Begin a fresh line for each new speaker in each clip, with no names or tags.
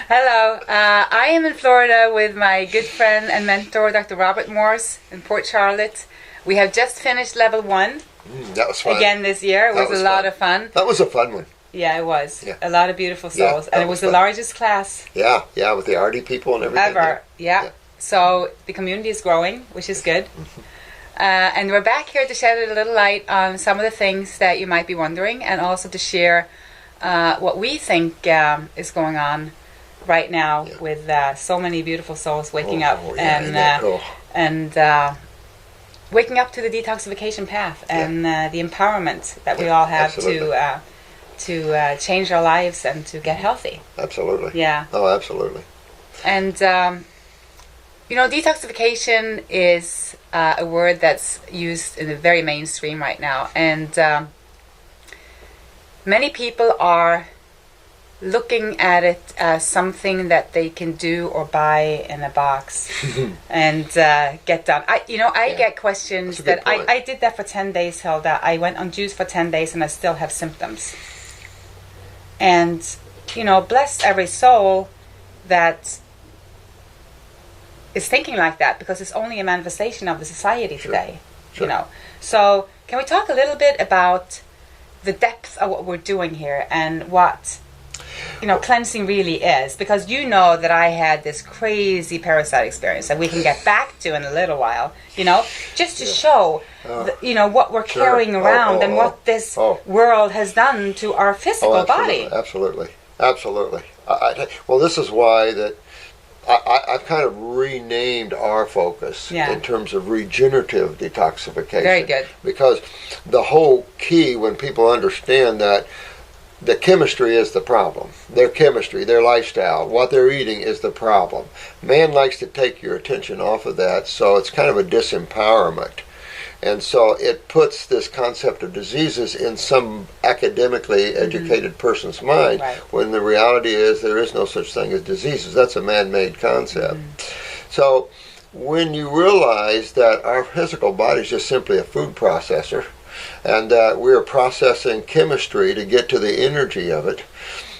Hello, I am in Florida with my good friend and mentor, Dr. Robert Morse in Port Charlotte. We have just finished level 1
that was fun.
again this year. It was a lot of fun.
That was a fun one.
Yeah, it was.
Yeah.
A lot of beautiful souls. And it was the largest class
Yeah, with the ARDI people and everything.
ever. Yeah. So the community is growing, which is good. And we're back here to shed a little light on some of the things that you might be wondering, and also to share what we think is going on right now with so many beautiful souls waking up and waking up to the detoxification path and the empowerment that we all have to change our lives and to get healthy.
Absolutely.
Yeah.
Oh, absolutely.
And detoxification is a word that's used in the very mainstream right now, and many people are looking at it as something that they can do or buy in a box and get done. I get questions that I did that for 10 days, Hilda. I went on juice for 10 days and I still have symptoms. And, bless every soul that is thinking like that, because it's only a manifestation of the society today.
Sure.
So can we talk a little bit about the depth of what we're doing here and what cleansing really is, because that I had this crazy parasite experience that we can get back to in a little while, just to show what we're carrying around and what this world has done to our physical body.
Absolutely. Well, this is why that I've kind of renamed our focus in terms of regenerative detoxification.
Very good.
Because the whole key, when people understand that the chemistry is the problem. Their chemistry, their lifestyle, what they're eating is the problem. Man likes to take your attention off of that, so it's kind of a disempowerment. And so it puts this concept of diseases in some academically educated person's mind, when the reality is there is no such thing as diseases. That's a man-made concept. So when you realize that our physical body is just simply a food processor, and we're processing chemistry to get to the energy of it,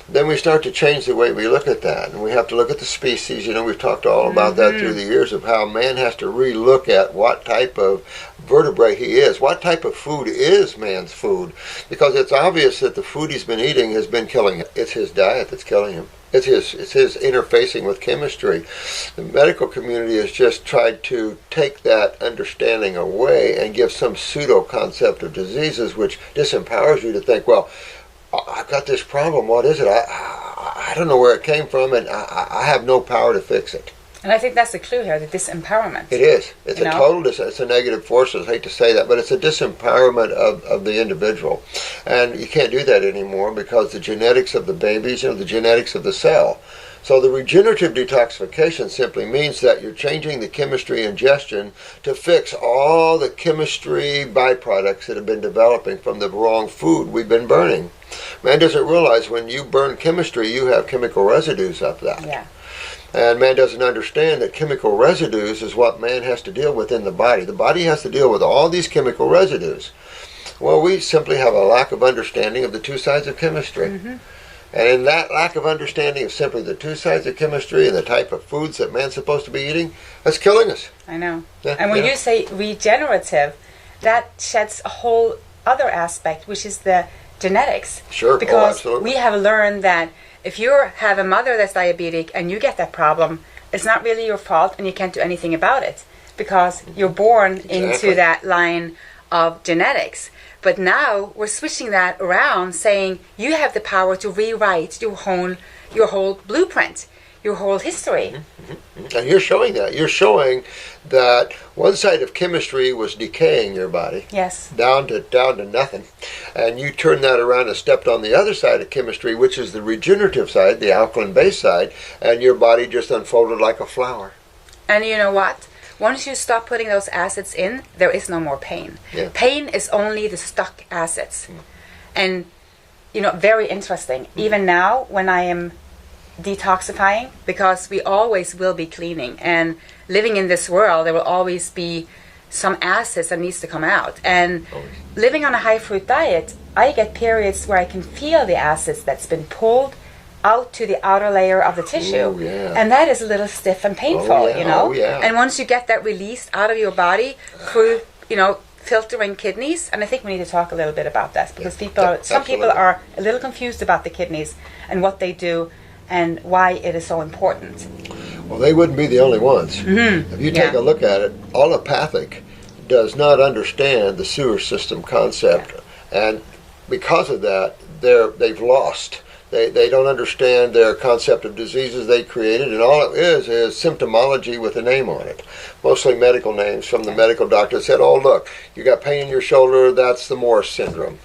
then we start to change the way we look at that. And we have to look at the species. We've talked all about that through the years, of how man has to re-look at what type of vertebrate he is. What type of food is man's food? Because it's obvious that the food he's been eating has been killing him. It's his diet that's killing him. It's his interfacing with chemistry. The medical community has just tried to take that understanding away and give some pseudo concept of diseases, which disempowers you to think, well, I've got this problem. What is it? I don't know where it came from, and I have no power to fix it.
And I think that's the clue here, the disempowerment.
It is. It's a total, it's a negative force. I hate to say that, but it's a disempowerment of the individual. And you can't do that anymore because the genetics of the babies, the genetics of the cell. So the regenerative detoxification simply means that you're changing the chemistry ingestion to fix all the chemistry byproducts that have been developing from the wrong food we've been burning. Man doesn't realize when you burn chemistry, you have chemical residues of that.
Yeah.
And man doesn't understand that chemical residues is what man has to deal with in the body. The body has to deal with all these chemical residues. Well, we simply have a lack of understanding of the two sides of chemistry. And in that lack of understanding of simply the two sides of chemistry and the type of foods that man's supposed to be eating, that's killing us.
I know. Yeah, and when you say regenerative, that sheds a whole other aspect, which is the genetics.
Sure.
Because we have learned that if you have a mother that's diabetic and you get that problem, it's not really your fault and you can't do anything about it, because you're born into that line of genetics. But now we're switching that around, saying you have the power to rewrite your whole blueprint, your whole history.
And you're showing that. You're showing that one side of chemistry was decaying your body.
Yes.
Down to nothing. And you turned that around and stepped on the other side of chemistry, which is the regenerative side, the alkaline base side, and your body just unfolded like a flower.
And you know what? once you stop putting those acids in, there is no more pain.
Yeah.
Pain is only the stuck acids. And, very interesting. Even now, when I am detoxifying, because we always will be cleaning, and living in this world, there will always be some acids that needs to come out. And living on a high fruit diet, I get periods where I can feel the acids that's been pulled out to the outer layer of the tissue. And that is a little stiff and painful, And once you get that released out of your body through, filtering kidneys, and I think we need to talk a little bit about that, because some people are a little confused about the kidneys and what they do and why it is so important.
Well, they wouldn't be the only ones. If you take a look at it, allopathic does not understand the sewer system concept, and because of that, they've lost. They don't understand their concept of diseases they created, and all it is symptomology with a name on it. Mostly medical names from the medical doctor that said, oh, look, you got pain in your shoulder, that's the Morse syndrome.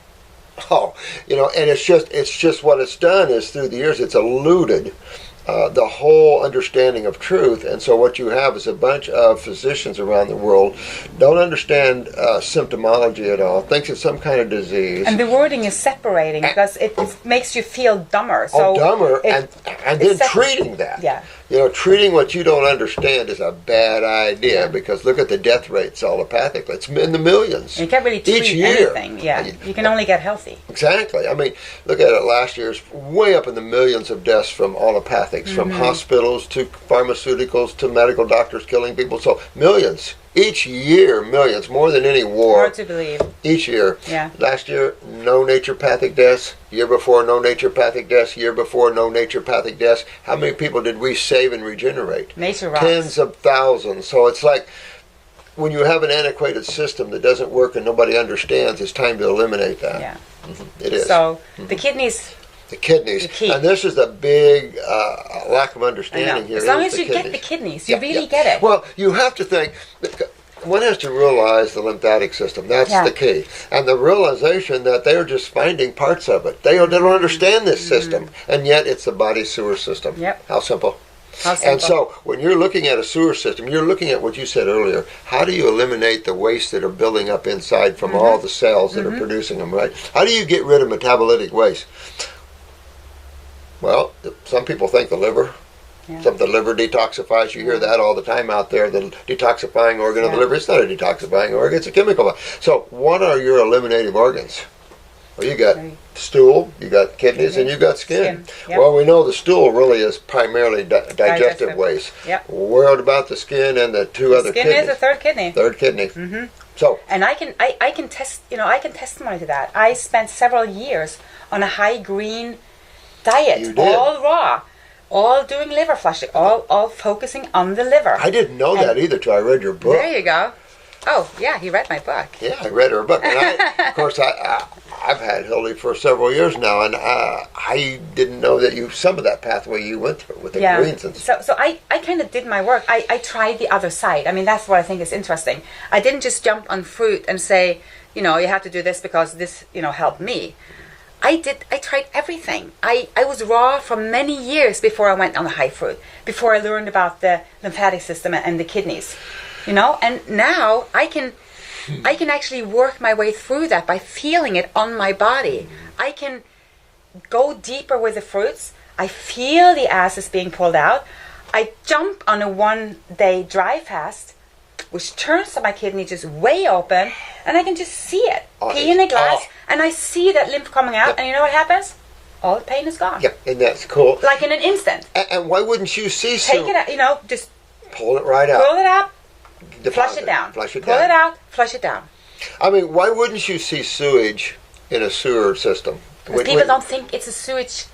Oh, and it's just what it's done is through the years, it's eluded the whole understanding of truth, and so what you have is a bunch of physicians around the world don't understand symptomology at all, thinks it's some kind of disease.
And the wording is separating because it makes you feel dumber. So
dumber, and then treating that.
Yeah.
Treating what you don't understand is a bad idea, because look at the death rates allopathically. It's in the millions.
You can't really treat
each year.
Anything. Yeah, you can only get healthy.
Exactly. I mean, look at it. Last year's way up in the millions of deaths from allopathics, from hospitals to pharmaceuticals to medical doctors killing people. So millions. Each year, millions, more than any war.
Hard to believe.
Each year.
Yeah.
Last year, no naturopathic deaths. Year before, no naturopathic deaths. Year before, no naturopathic deaths. How many people did we save and regenerate?
Nature rocks.
Tens of thousands. So it's like when you have an antiquated system that doesn't work and nobody understands, it's time to eliminate that.
Yeah.
It is.
So the kidneys.
The kidneys.
The key.
And this is the big lack of understanding here.
As long as you get the kidneys, you really get it.
Well, you have to think, one has to realize the lymphatic system. That's the key. And the realization that they're just finding parts of it. They don't understand this system. And yet it's the body sewer system.
Yep.
How simple.
How simple.
And so when you're looking at a sewer system, you're looking at what you said earlier. How do you eliminate the waste that are building up inside from all the cells that are producing them, right? How do you get rid of metabolitic waste? Well, some people think the liver.
Yeah.
The liver detoxifies. You hear that all the time out there. The detoxifying organ of the liver. It's not a detoxifying organ. It's a chemical. So what are your eliminative organs? Well, you got stool, you got kidneys, and you got skin.
Yep.
Well, we know the stool really is primarily digestive waste.
Yep.
What about the skin and the two other kidneys?
Skin is the third kidney.
Third kidney. So.
And I can test. I can testimony to that. I spent several years on a high green diet,
You did.
all raw, all doing liver flushing, all focusing on the liver.
I didn't know that either till I read your book.
There you go. Oh, yeah, he read my book.
Yeah, I read her book. And of course, I've had Hilde for several years now, and I didn't know that some of that pathway you went through with the greens. And
so I kind of did my work. I tried the other side. I mean, that's what I think is interesting. I didn't just jump on fruit and say, you have to do this because this, helped me. I tried everything. I was raw for many years before I went on the high fruit, before I learned about the lymphatic system and the kidneys, and now I can actually work my way through that by feeling it on my body. I can go deeper with the fruits. I feel the acids being pulled out. I jump on a 1-day dry fast, which turns my kidney just way open, and I can just see it. Pee in a glass, and I see that lymph coming out, and you know what happens? All the pain is gone.
Yep, and that's cool.
Like in an instant.
And why wouldn't you see
Take it out, just
pull it right out.
Pull it out,
Deposit,
flush it down.
Flush it
pull
down.
it out, flush it down.
I mean, why wouldn't you see sewage in a sewer system?
Because people don't think it's a sewage.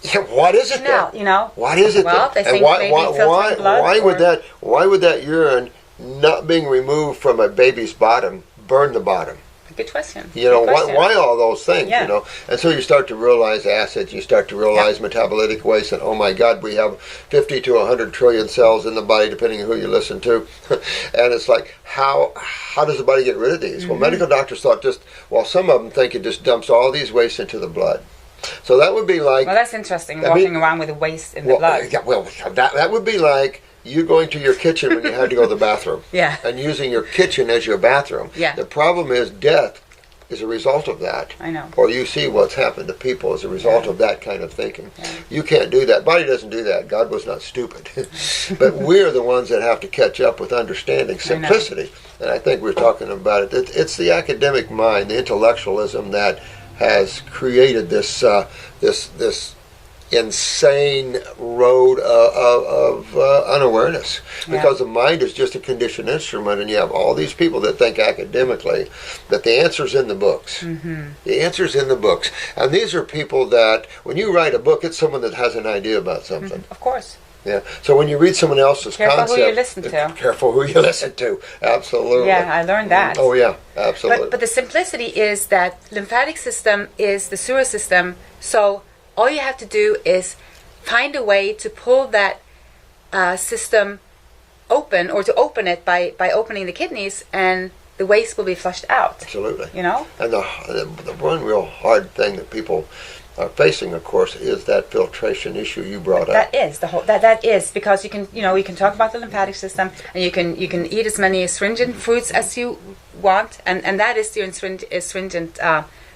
Yeah, what is it then? What is it
well,
then?
They think maybe filtering blood.
Why would that urine not being removed from a baby's bottom burn the bottom?
Good question.
Why all those things?
Yeah.
And so you start to realize acids, you start to realize metabolitic waste, and oh my God, we have 50 to 100 trillion cells in the body, depending on who you listen to. And it's like, how does the body get rid of these? Well, medical doctors thought some of them think it just dumps all these wastes into the blood. So that would be like...
Well, that's interesting, walking around with waste in the blood.
Yeah, well, that would be like you going to your kitchen when you had to go to the bathroom.
Yeah.
And using your kitchen as your bathroom.
Yeah.
The problem is death is a result of that.
I know.
Or you see what's happened to people as a result of that kind of thinking.
Yeah.
You can't do that. Body doesn't do that. God was not stupid. But we're the ones that have to catch up with understanding simplicity. And I think we're talking about it. It's the academic mind, the intellectualism that has created this this insane road of unawareness, because the mind is just a conditioned instrument, and you have all these people that think academically that the answer's in the books. The answer's in the books, and these are people that when you write a book, it's someone that has an idea about something.
Of course.
Yeah. So when you read someone else's
Careful
concept,
who you listen to.
Careful who you listen to. Absolutely.
Yeah, I learned that.
Oh yeah, absolutely.
But the simplicity is that lymphatic system is the sewer system, so all you have to do is find a way to pull that system open, or to open it by opening the kidneys, and the waste will be flushed out.
Absolutely.
You know?
And the one real hard thing that people are facing, of course, is that filtration issue you brought up.
That is the whole. That is because you can talk about the lymphatic system, and you can eat as many astringent fruits as you want, and that is the astringent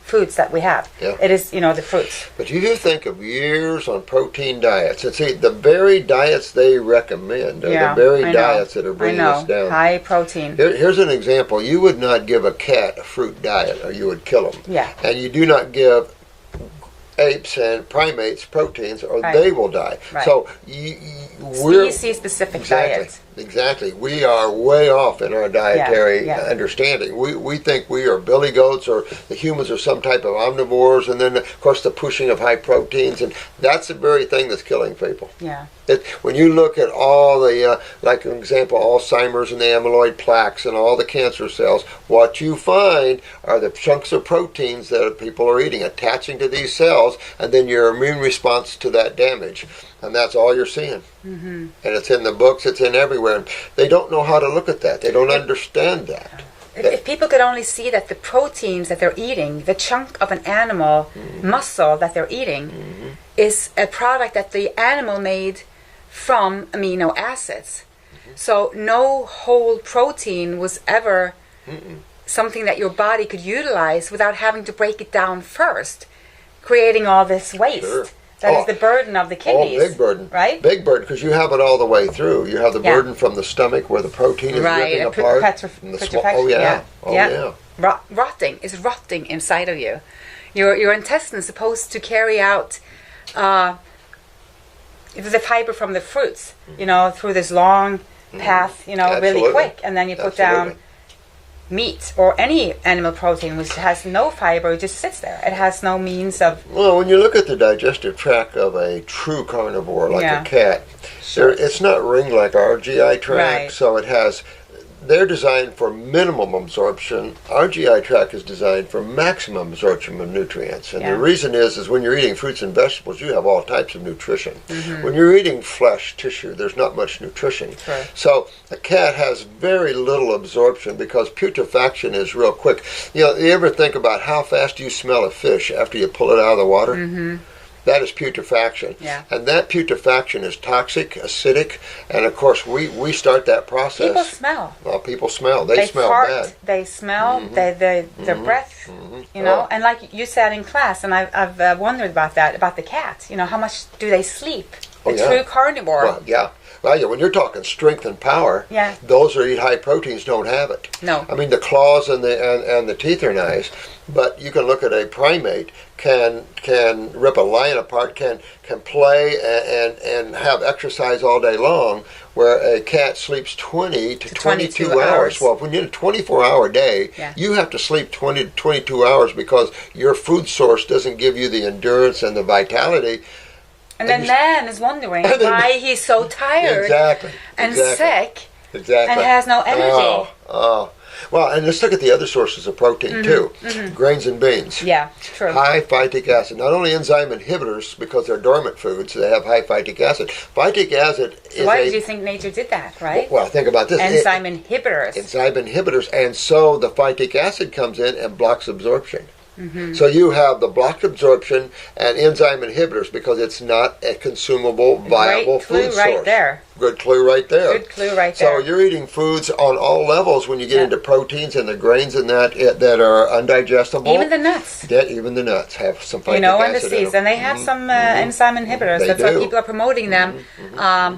foods that we have.
Yeah.
It is, the fruits.
But you think of years on protein diets, and see, the very diets they recommend are the very diets that are bringing us down.
High protein.
Here's an example. You would not give a cat a fruit diet, or you would kill them.
Yeah.
And you do not give apes and primates proteins, or they will die.
Right.
So we're
species-specific diets.
Exactly. We are way off in our dietary understanding. We think we are billy goats, or the humans are some type of omnivores, and then, of course, the pushing of high proteins, and that's the very thing that's killing people.
Yeah.
When you look at all the, like an example, Alzheimer's and the amyloid plaques and all the cancer cells, what you find are the chunks of proteins that people are eating, attaching to these cells, and then your immune response to that damage. And that's all you're seeing. And it's in the books, it's in everywhere. And they don't know how to look at that. They don't understand that.
If people could only see that the proteins that they're eating, the chunk of an animal muscle that they're eating, is a product that the animal made from amino acids. So no whole protein was ever something that your body could utilize without having to break it down first, creating all this waste. That is the burden of the kidneys.
Oh, big burden.
Right?
Big burden, because you have it all the way through. You have the burden from the stomach where the protein is ripping apart.
Rotting is rotting inside of you. Your intestine is supposed to carry out the fiber from the fruits, through this long path, really quick. And then you put down meat or any animal protein which has no fiber. It just sits there. It has no means of...
Well, when you look at the digestive tract of a true carnivore like a cat, it's not ringed like our GI tract, so it has... They're designed for minimum absorption. Our GI tract is designed for maximum absorption of nutrients. And the reason is when you're eating fruits and vegetables, you have all types of nutrition. When you're eating flesh tissue, there's not much nutrition. So a cat has very little absorption because putrefaction is real quick. You ever think about how fast you smell a fish after you pull it out of the water? That is putrefaction. And that putrefaction is toxic, acidic, and of course we start that process.
People smell.
Well, people smell. They smell
fart,
bad.
They smell, their breath, and like you said in class, and I've wondered about that, about the cat. How much do they sleep? The true carnivore.
Well, when you're talking strength and power, those who eat high proteins don't have it.
No.
I mean, the claws and the teeth are nice, but you can look at a primate can rip a lion apart, can play and have exercise all day long, where a cat sleeps 20 to 22 hours. Well, when you have a 24-hour day, you have to sleep 20 to 22 hours because your food source doesn't give you the endurance and the vitality.
And then man is wondering why he's so tired and sick and has no energy.
Well, and let's look at the other sources of protein too. Grains and beans.
Yeah, true.
High phytic acid. Not only enzyme inhibitors, because they're dormant foods, they have high phytic acid. Phytic acid is
why did you think nature did that, right?
Well, think about this.
Enzyme inhibitors.
Enzyme inhibitors. And so the phytic acid comes in and blocks absorption. So you have the blocked absorption and enzyme inhibitors because it's not a consumable, viable food source.
Right there.
Good clue right there.
Good clue right
So
there.
you're eating foods on all levels when you get into proteins and the grains and that are undigestible.
Even the nuts.
Even the nuts have some phytic acid
and the seeds. And they have some enzyme inhibitors. That's why people are promoting them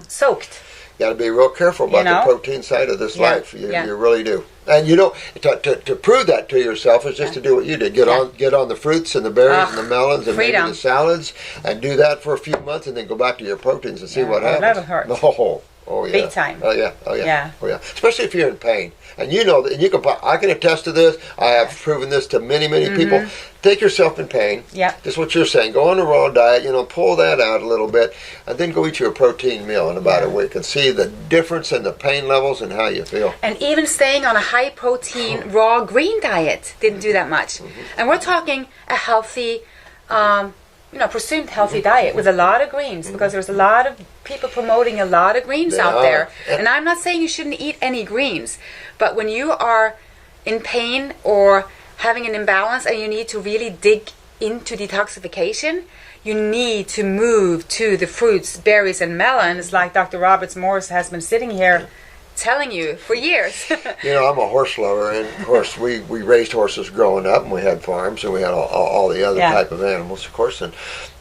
soaked.
You got to be real careful about the protein side of this life. You really do. And to prove that to yourself is just to do what you did. Get on the fruits and the berries and the melons and maybe the salads, and do that for a few months, and then go back to your proteins and see what happens.
That'll hurt.
Oh yeah.
Big time.
Oh yeah. Especially if you're in pain, and you know that, and I can attest to this. I have proven this to many people. Take yourself in pain.
Yeah.
Just what you're saying. Go on a raw diet. Pull that out a little bit, and then go eat your protein meal in about a week, and see the difference in the pain levels and how you feel.
And even staying on a high protein raw green diet didn't do that much. And we're talking a healthy, presumed healthy diet with a lot of greens, because there's a lot of people promoting a lot of greens out there. And I'm not saying you shouldn't eat any greens, but when you are in pain or having an imbalance and you need to really dig into detoxification, you need to move to the fruits, berries, and melons, like Dr. Morse has been sitting here telling you for years.
I'm a horse lover, and of course we raised horses growing up, and we had farms, and we had all the other type of animals, of course. And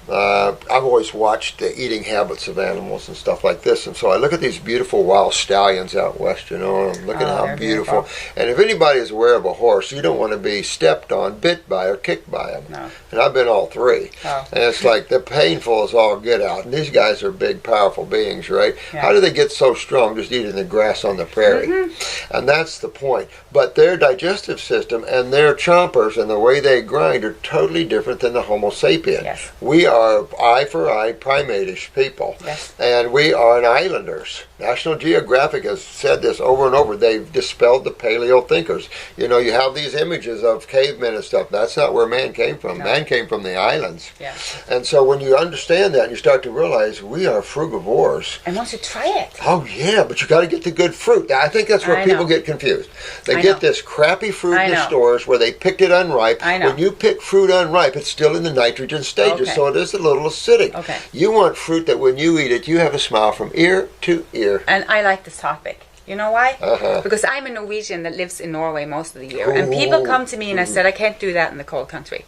I've always watched the eating habits of animals and stuff like this, and so I look at these beautiful wild stallions out west, and look at how beautiful. And if anybody is aware of a horse, you don't want to be stepped on, bit by, or kicked by them.
No.
And I've been all three. And it's like the painful is all get out. And these guys are big, powerful beings, right?
Yeah.
How do they get so strong just eating the grass on the prairie? And that's the point. But their digestive system and their chompers and the way they grind are totally different than the Homo sapien.
Yes.
We are eye for eye, primate-ish people.
Yes.
And we are islanders. National Geographic has said this over and over. They've dispelled the paleo thinkers. You have these images of cavemen and stuff. That's not where man came from. No. Man came from the islands.
Yeah.
And so when you understand that, and you start to realize we are frugivores.
And once you try it.
Oh, yeah, but you got to get the good fruit. I think that's where people get confused. They get this crappy fruit in the stores where they picked it unripe. When you pick fruit unripe, it's still in the nitrogen stages, so it is a little acidic.
Okay.
You want fruit that when you eat it, you have a smile from ear to ear.
And I like this topic. You know why? Because I'm a Norwegian that lives in Norway most of the year. And people come to me and I said, I can't do that in the cold country.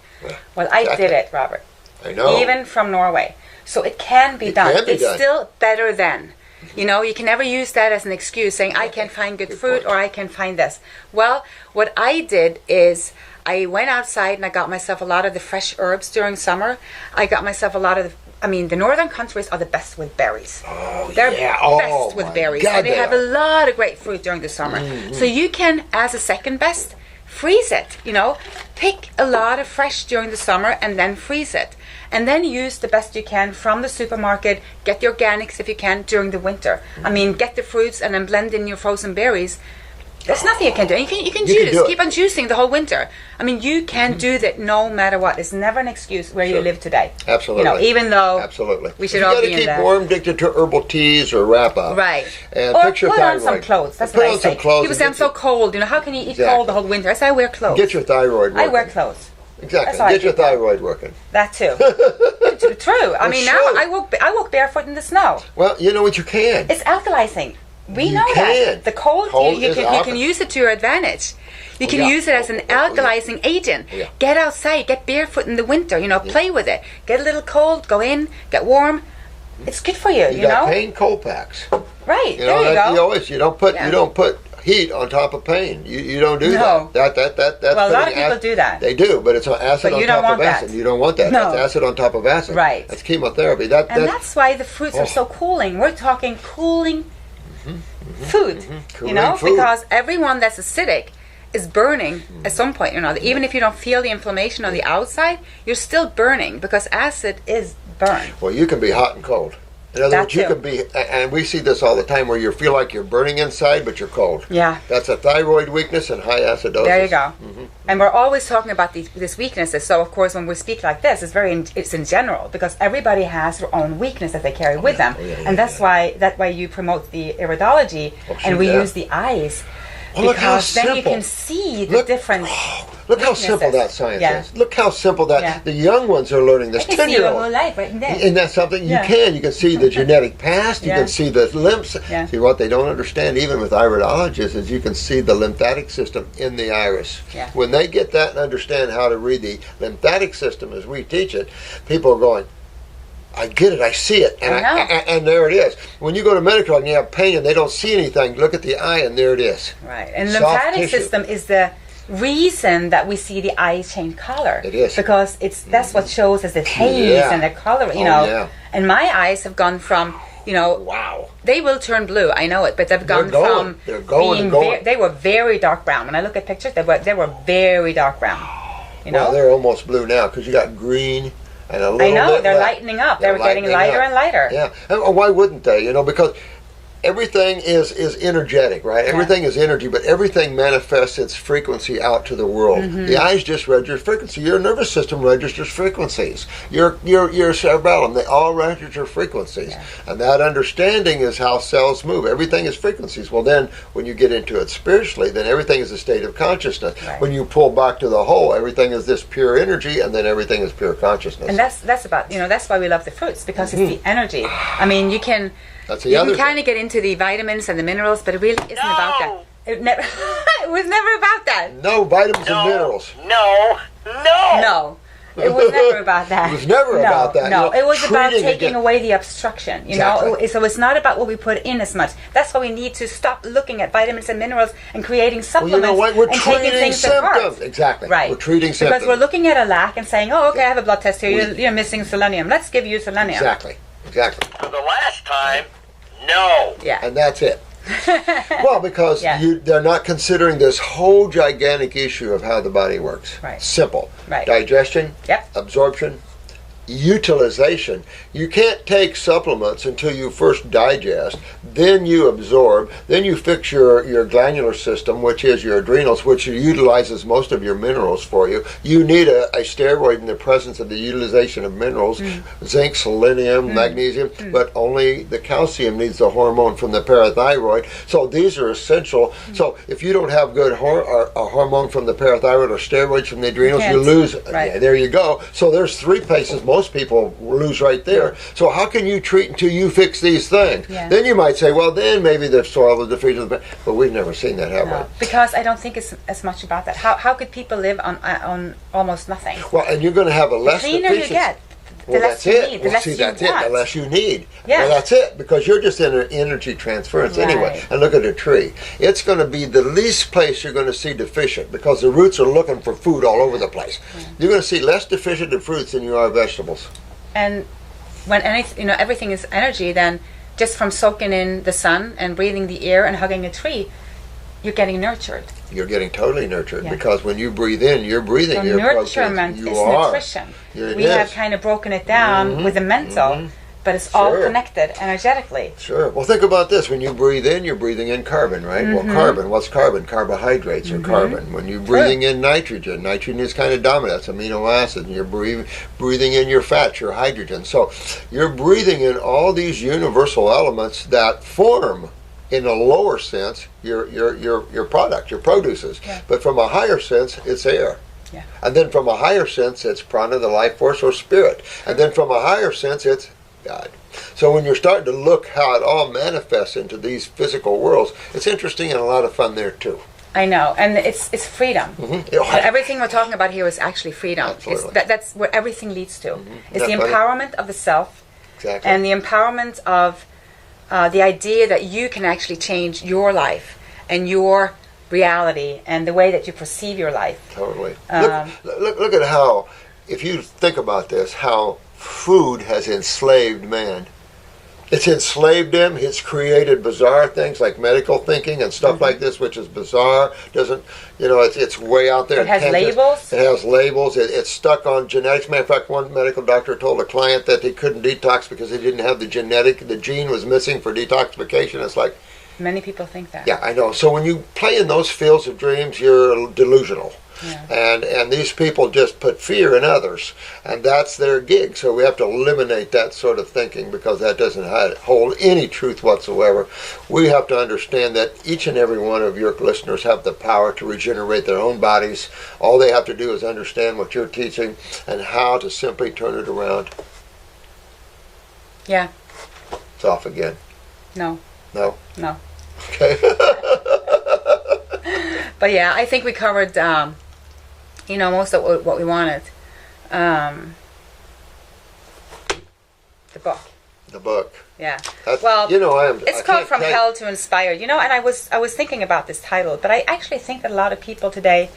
Well, I did it, Robert.
I know.
Even from Norway. So it can be done. It's still better than. You can never use that as an excuse, saying, I can't find good fruit or I can't find this. Well, what I did is I went outside and I got myself a lot of the fresh herbs during summer. I got myself a lot of the northern countries are the best with berries. They're best with berries. And they have a lot of great fruit during the summer. So you can, as a second best, freeze it. Pick a lot of fresh during the summer and then freeze it. And then use the best you can from the supermarket. Get the organics if you can during the winter. Get the fruits and then blend in your frozen berries. There's nothing you can do. You can juice. Keep on juicing the whole winter. You can do that no matter what. It's never an excuse where you live today.
Absolutely.
Even though we should all be in that.
You got to keep warm, addicted to herbal teas or wrap-up.
Right.
And
or
put your
on
thyroid.
Some clothes. That's what I say. People say, I'm so cold. How can you eat cold the whole winter? I say, I wear clothes.
Get your thyroid working.
I wear clothes.
Exactly. Get your thyroid working.
That too. True. Now I walk barefoot in the snow.
Well, you know what, you can.
It's alkalizing. We know that. The cold you can use it to your advantage. You can use it as an alkalizing agent. Get outside, get barefoot in the winter, play with it. Get a little cold, go in, get warm. It's good for you,
you got pain cold packs.
Right, there you go.
You don't put heat on top of pain. You don't do that. That's
well, a lot of people do that.
They do, but it's acid on top of acid. You don't want that.
No.
That's acid on top of acid.
Right.
That's chemotherapy.
That's why the fruits are so cooling. We're talking cooling food,
Cooling food.
because everyone that's acidic is burning at some point. Even if you don't feel the inflammation on the outside, you're still burning because acid is burn.
Well, you can be hot and cold. In other words, you can be, and we see this all the time, where you feel like you're burning inside, but you're cold.
Yeah.
That's a thyroid weakness and high acidosis.
There you go. And we're always talking about these weaknesses. So, of course, when we speak like this, it's in general, because everybody has their own weakness that they carry with them. And that's why you promote the iridology, and we use the eyes. Because then you can see the difference.
Look how simple that science is. Look how simple that the young ones are learning this.
You can see your whole life right in there.
And that's something you can see the genetic past. You can see the lymphs. See, what they don't understand, even with iridologists, is you can see the lymphatic system in the iris. When they get that and understand how to read the lymphatic system as we teach it, people are going, I get it, I see it, and there it is. When you go to medical and you have pain and they don't see anything, look at the eye and there it is.
Right, and the lymphatic system is the reason that we see the eye change color.
It is.
Because that's what shows us the haze and the color, you know. And my eyes have gone from, you know, they will turn blue, I know it, but they've gone from being they were very dark brown. When I look at pictures, they were very dark brown. You know?
Well, they're almost blue now because you got green. And a little
I know, they're
left.
lightening up. They're getting lighter and lighter.
Yeah. And why wouldn't they? You know, because everything is energetic, right? Everything is energy, but everything manifests its frequency out to the world. The eyes just register frequency. Your nervous system registers frequencies. Your cerebellum, they all register frequencies. And that understanding is how cells move. Everything is frequencies. Well, then, when you get into it spiritually, then everything is a state of consciousness. When you pull back to the whole, everything is this pure energy, and then everything is pure consciousness.
And that's about, you know, that's why we love the fruits, because it's the energy. I mean, you can kind of get into the vitamins and the minerals, but it really isn't about that. It was never about that.
No vitamins and minerals.
No. It was never about that.
It was never about that.
No,
you know,
it was about taking away the obstruction. You know, so it's not about what we put in as much. That's why we need to stop looking at vitamins and minerals and creating supplements.
Well, you know what? We're
and
treating
taking things
symptoms.
apart.
Exactly.
Right.
We're treating symptoms.
Because we're looking at a lack and saying, "Oh, okay, I have a blood test here. You're missing selenium. Let's give you selenium."
Exactly.
For the last time. No.
Yeah.
And that's it. Well, because they're not considering this whole gigantic issue of how the body works.
Right.
Simple.
Right.
Digestion, absorption, utilization. You can't take supplements until you first digest, then you absorb, then you fix your glandular system, which is your adrenals, which utilizes most of your minerals for you. You need a steroid in the presence of the utilization of minerals, zinc, selenium, magnesium, but only the calcium needs the hormone from the parathyroid. So these are essential. So if you don't have good a hormone from the parathyroid or steroids from the adrenals, you lose. Yeah, there you go. So there's three places most people lose right there. So how can you treat until you fix these things? Then you might say, well, then maybe the soil is defeated. But we've never seen that, have we?
Because I don't think it's as much about that. How could people live on almost nothing?
Well, and you're going to have a less
cleaner you get.
Well, that's it. Well, see, that's it. The less you need. Well, that's it. Because you're just in an energy transference anyway. And look at a tree. It's going to be the least place you're going to see deficient because the roots are looking for food all over the place. You're going to see less deficient in fruits than you are vegetables.
And when everything is energy, then just from soaking in the sun and breathing the air and hugging a tree, you're getting nurtured.
You're getting totally nurtured because when you breathe in, you're breathing your
nurturement is nutrition. We have kind of broken it down with the mental, but it's all connected energetically.
Sure. Well, think about this. When you breathe in, you're breathing in carbon, right? Well, carbon, what's carbon? Carbohydrates are carbon. When you're breathing in nitrogen, nitrogen is kind of dominant. It's amino acid. And you're breathing in your fats, your hydrogen. So you're breathing in all these universal elements that form, in a lower sense, your product, your produces. But from a higher sense, it's air. And then from a higher sense, it's prana, the life force, or spirit. And then from a higher sense, it's God. So when you're starting to look how it all manifests into these physical worlds, it's interesting and a lot of fun there too.
I know, and it's freedom. Everything we're talking about here is actually freedom. That's where everything leads to. It's the empowerment of the self, and the empowerment of the idea that you can actually change your life and your reality and the way that you perceive your life.
Totally. Look at how, if you think about this, how food has enslaved man. It's enslaved him. It's created bizarre things like medical thinking and stuff like this, which is bizarre. Doesn't, it's way out there.
It has labels.
It has labels. It's stuck on genetics. Matter of fact, one medical doctor told a client that he couldn't detox because he didn't have the gene was missing for detoxification. It's like,
many people think that.
Yeah, I know. So when you play in those fields of dreams, you're delusional. And these people just put fear in others, and that's their gig. So we have to eliminate that sort of thinking, because that doesn't hold any truth whatsoever. We have to understand that each and every one of your listeners have the power to regenerate their own bodies. All they have to do is understand what you're teaching and how to simply turn it around.
Yeah.
It's off again.
No.
No?
No.
Okay.
But yeah, I think we covered, most of what we wanted. The book.
The book.
Yeah.
Well,
it's called From Hell to Inspired. And I was thinking about this title, but I actually think that a lot of people today,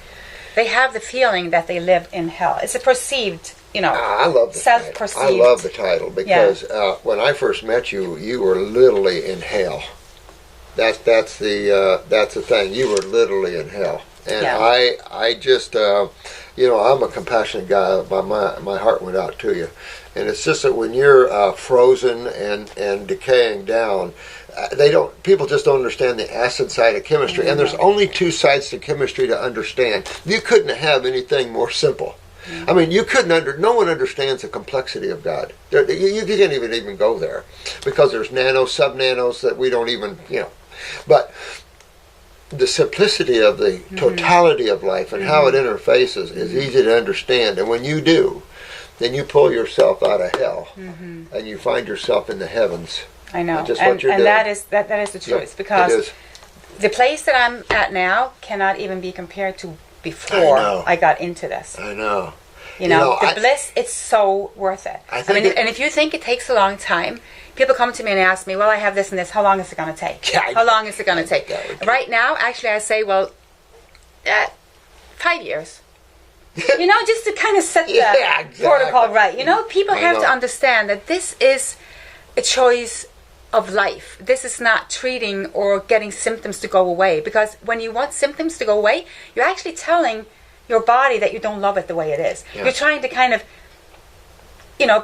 they have the feeling that they live in hell. It's a perceived,
I love the
self-perceived.
title. I love the title because when I first met you, you were literally in hell. That's the thing. You were literally in hell, and I just I'm a compassionate guy. My heart went out to you, and it's just that when you're frozen and decaying down, people just don't understand the acid side of chemistry, and there's only two sides to chemistry to understand. You couldn't have anything more simple. I mean, no one understands the complexity of God. You can't even go there, because there's nanos, sub-nanos that we don't even, But the simplicity of the totality of life and how it interfaces is easy to understand. And when you do, then you pull yourself out of hell and you find yourself in the heavens.
I know.
And
that is the truth, because the place that I'm at now cannot even be compared to before I got into this.
I know.
The bliss, it's so worth it. And if you think it takes a long time, people come to me and ask me, well, I have this and this, how long is it going to take? How long is it going to take? Right now, actually, I say, 5 years. Just to kind of set the protocol right. People have to understand that this is a choice of life. This is not treating or getting symptoms to go away, because when you want symptoms to go away, you're actually telling your body that you don't love it the way it is. You're trying to kind of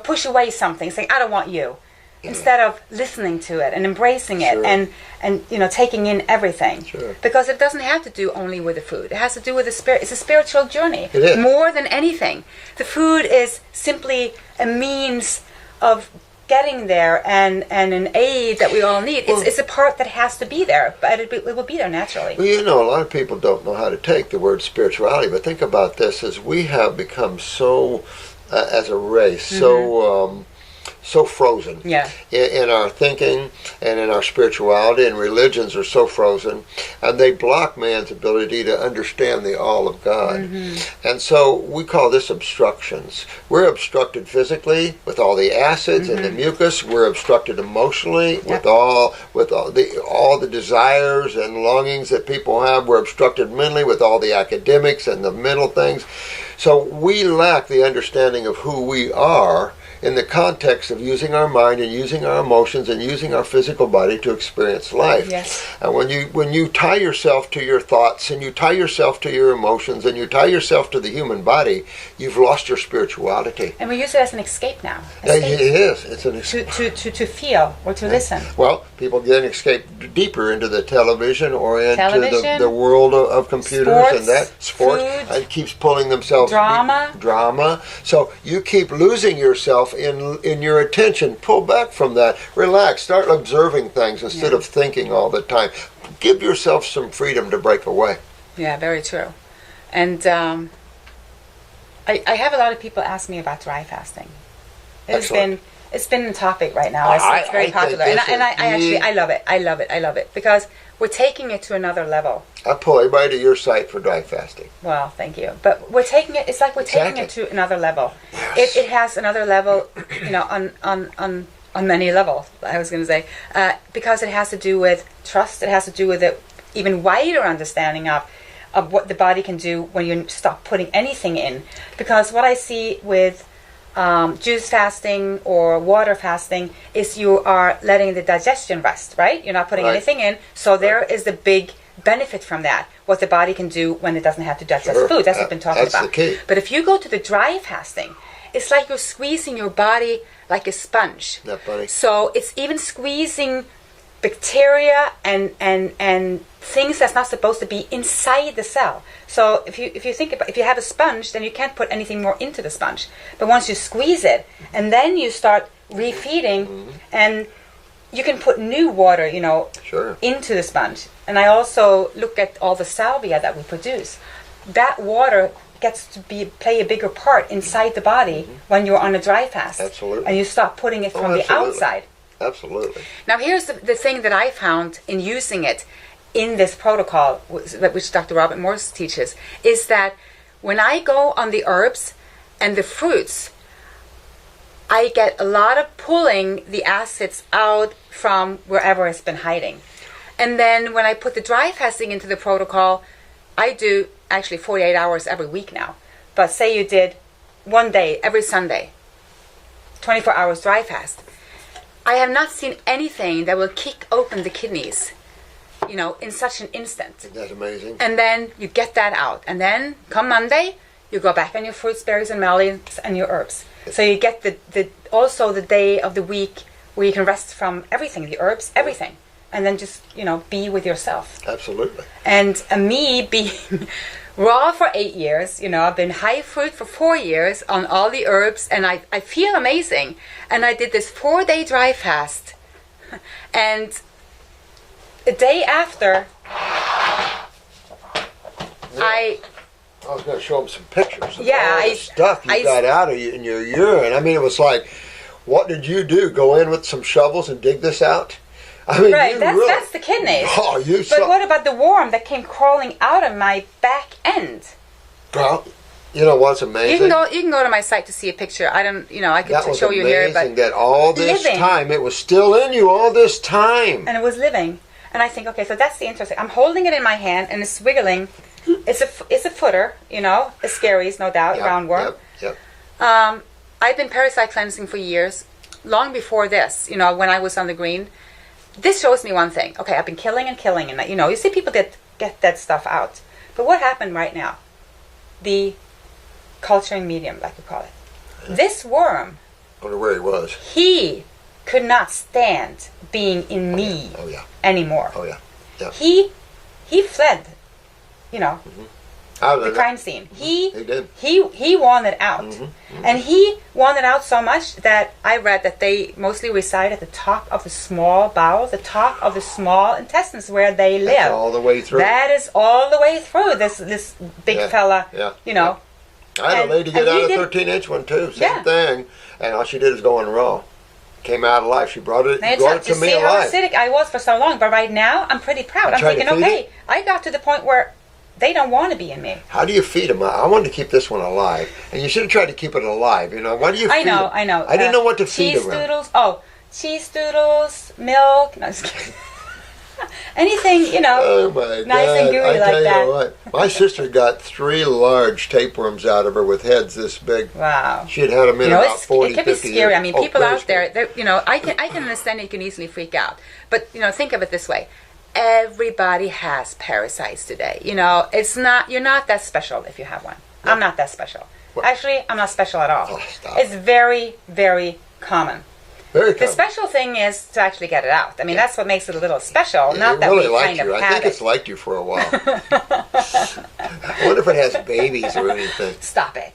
push away something, saying, I don't want you, instead of listening to it and embracing it and taking in everything. Because it doesn't have to do only with the food. It has to do with the spirit. It's a spiritual journey.
It is.
More than anything. The food is simply a means of getting there and an aid that we all need. It's a part that has to be there, but it will be there naturally.
Well, a lot of people don't know how to take the word spirituality, but think about this: as we have become so, as a race, so frozen in our thinking and in our spirituality, and religions are so frozen, and they block man's ability to understand the all of God. And so we call this obstructions. We're obstructed physically with all the acids and the mucus. We're obstructed emotionally with all the desires and longings that people have. We're obstructed mentally with all the academics and the mental things. So we lack the understanding of who we are in the context of using our mind and using our emotions and using our physical body to experience life. And when you tie yourself to your thoughts and you tie yourself to your emotions and you tie yourself to the human body, you've lost your spirituality.
And we use it as an escape now.
It is. It's an escape.
To feel or to listen.
Well, people then escape deeper into the television or into the world of computers sports, and it keeps pulling themselves. Drama. So you keep losing yourself in your attention. Pull back from that. Relax. Start observing things instead of thinking all the time. Give yourself some freedom to break away.
Yeah, very true. And I have a lot of people ask me about dry fasting. It's been a topic right now. It's very popular, and I love it. I love it because we're taking it to another level.
I pull everybody to your site for dry fasting.
Well, thank you. But we're taking it. It's like we're taking it to another level.
Yes.
It has another level, on many levels. I was going to say because it has to do with trust. It has to do with an even wider understanding of what the body can do when you stop putting anything in. Because what I see with juice fasting or water fasting is you are letting the digestion rest, right? You're not putting anything in. So there is the big benefit from that, what the body can do when it doesn't have to digest food. That's what I've been talking about.
The key.
But if you go to the dry fasting, it's like you're squeezing your body like a sponge.
That body.
So it's even squeezing bacteria and things that's not supposed to be inside the cell. So if you think about, if you have a sponge, then you can't put anything more into the sponge. But once you squeeze it, and then you start refeeding, and you can put new water, into the sponge. And I also look at all the salvia that we produce. That water gets to play a bigger part inside the body when you're on a dry fast.
Absolutely.
And you stop putting it from the outside.
Absolutely.
Now here's the thing that I found in using it in this protocol, which Dr. Robert Morse teaches, is that when I go on the herbs and the fruits, I get a lot of pulling the acids out from wherever it's been hiding. And then when I put the dry fasting into the protocol, I do actually 48 hours every week now. But say you did one day every Sunday, 24 hours dry fast. I have not seen anything that will kick open the kidneys, in such an instant.
That's amazing.
And then you get that out. And then come Monday, you go back on your fruits, berries, and melons and your herbs. So you get also the day of the week where you can rest from everything, the herbs, everything. And then just, be with yourself.
Absolutely.
And me being raw for 8 years, I've been high fruit for 4 years on all the herbs, and I feel amazing. And I did this 4-day dry fast. And the day after, I
was going to show them some pictures of
Yeah,
all the stuff you got out of you in your urine. I mean, it was like, what did you do? Go in with some shovels and dig this out? I mean,
right, that's the kidneys.
Oh,
but what about the worm that came crawling out of my back end?
Well, you know what's amazing?
You can go to my site to see a picture. I could show you here, but
that all this time it was still in you all this time,
and it was living. And I think, okay, so that's the interesting. I'm holding it in my hand and it's wiggling. It's a footer, a scaries, no doubt, roundworm.
Yep.
I've been parasite cleansing for years, long before this. When I was on the green. This shows me one thing. Okay, I've been killing, and you see people get that stuff out. But what happened right now? The culturing medium, like you call it. This worm.
I wonder where he was.
He could not stand being in me anymore.
Oh yeah.
He fled.
Out of
the crime scene. He
did.
He wanted out. And he wanted out so much that I read that they mostly reside at the top of the small bowel, the top of the small intestines where they live.
That's all the way through.
That is all the way through. This big fella.
Yeah. I had a lady get out a 13-inch one too. Same thing. And all she did is go in raw. Came out alive. She brought it to me alive.
See how acidic I was for so long. But right now, I'm pretty proud. I'm thinking, okay, I got to the point where they don't want to be in me.
How do you feed them? I wanted to keep this one alive, and you should have tried to keep it alive. Why do you feed them?
I know.
I didn't know what to feed them.
Cheese doodles. Oh, cheese doodles, milk. No, just kidding. Anything,
oh my
nice
God.
and gooey like that.
I tell you what, my sister got 3 large tapeworms out of her with heads this big.
Wow.
She had them in about 40, 50 years.
It can be scary. I mean, people out there, I can understand you can easily freak out. But, think of it this way. Everybody has parasites today. It's not, you're not that special if you have one. Yeah. I'm not that special. What? Actually, I'm not special at all.
Oh, stop.
It's very, very common.
Very common.
The special thing is to actually get it out. I mean, that's what makes it a little special. Not that
really
we kind of
you. I think it's liked you for a while. I wonder if it has babies or anything.
Stop it.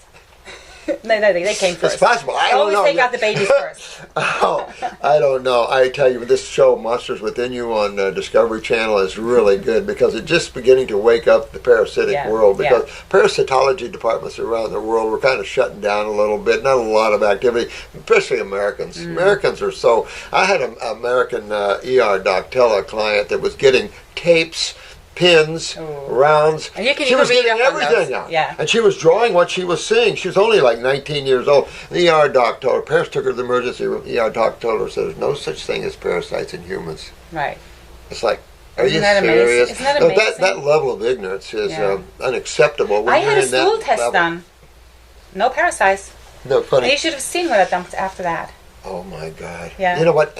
No, they came first.
It's possible. I don't know.
Always take out the babies first.
I don't know. I tell you, this show, Monsters Within You on Discovery Channel, is really good because it's just beginning to wake up the parasitic world. Because parasitology departments around the world were kind of shutting down a little bit. Not a lot of activity, especially Americans. Americans are so... I had an American ER doc tell a client that was getting tapes, pins, rounds.
And you can
she was getting everything out.
Yeah.
And she was drawing what she was seeing. She was only like 19 years old. The ER doc told her, parents took her to the emergency room. The ER doc told her, there's no such thing as parasites in humans.
Right.
It's like, are you
serious?
Amazing?
Isn't that amazing?
That level of ignorance is unacceptable. When
I had a stool test done. No parasites.
No, funny.
And you should have seen what I dumped after that.
Oh my God.
Yeah.
You know what?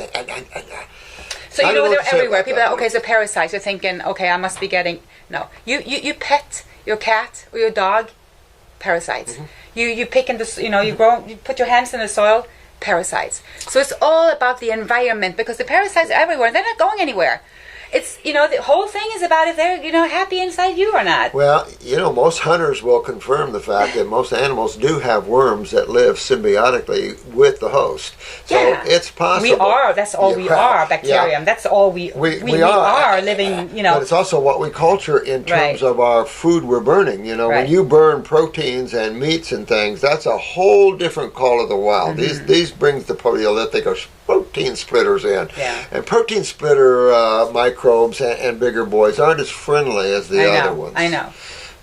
So they're everywhere. People are, okay, so parasites. You're thinking, okay, I must be getting... No. You pet your cat or your dog, parasites. You pick in the... you put your hands in the soil, parasites. So it's all about the environment, because the parasites are everywhere. They're not going anywhere. It's, the whole thing is about if they're, happy inside you or not.
Well, most hunters will confirm the fact that most animals do have worms that live symbiotically with the host. So it's possible.
We are. That's all we are, bacterium. Yeah. That's all we are living,
But it's also what we culture in terms of our food we're burning. When you burn proteins and meats and things, that's a whole different call of the wild. These brings the Paleolithic or protein splitters in.
Yeah.
And protein splitter microbes and bigger boys aren't as friendly as the other ones.
I know.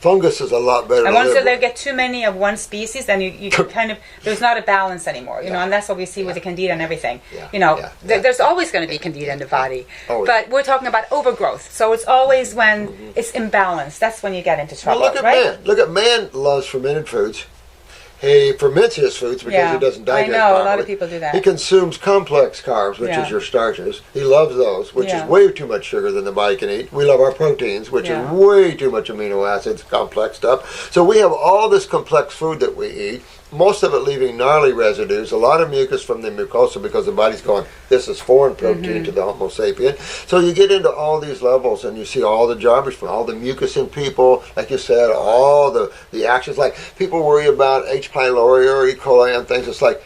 Fungus is a lot better.
And once they get too many of one species, then you kind of, there's not a balance anymore, and that's what we see with the candida and everything. There's always going to be candida in the body.
Always.
But we're talking about overgrowth. So it's always when it's imbalanced. That's when you get into trouble.
Well, look at man. Look at man loves fermented foods. He ferments his foods because he doesn't digest properly.
A lot of people do that.
He consumes complex carbs, which is your starches. He loves those, which is way too much sugar than the body can eat. We love our proteins, which is way too much amino acids, complex stuff. So we have all this complex food that we eat, most of it leaving gnarly residues, a lot of mucus from the mucosa because the body's going, this is foreign protein to the Homo sapien. So you get into all these levels and you see all the garbage from all the mucus in people, like you said, all the actions. Like people worry about H. pylori or E. coli and things. It's like,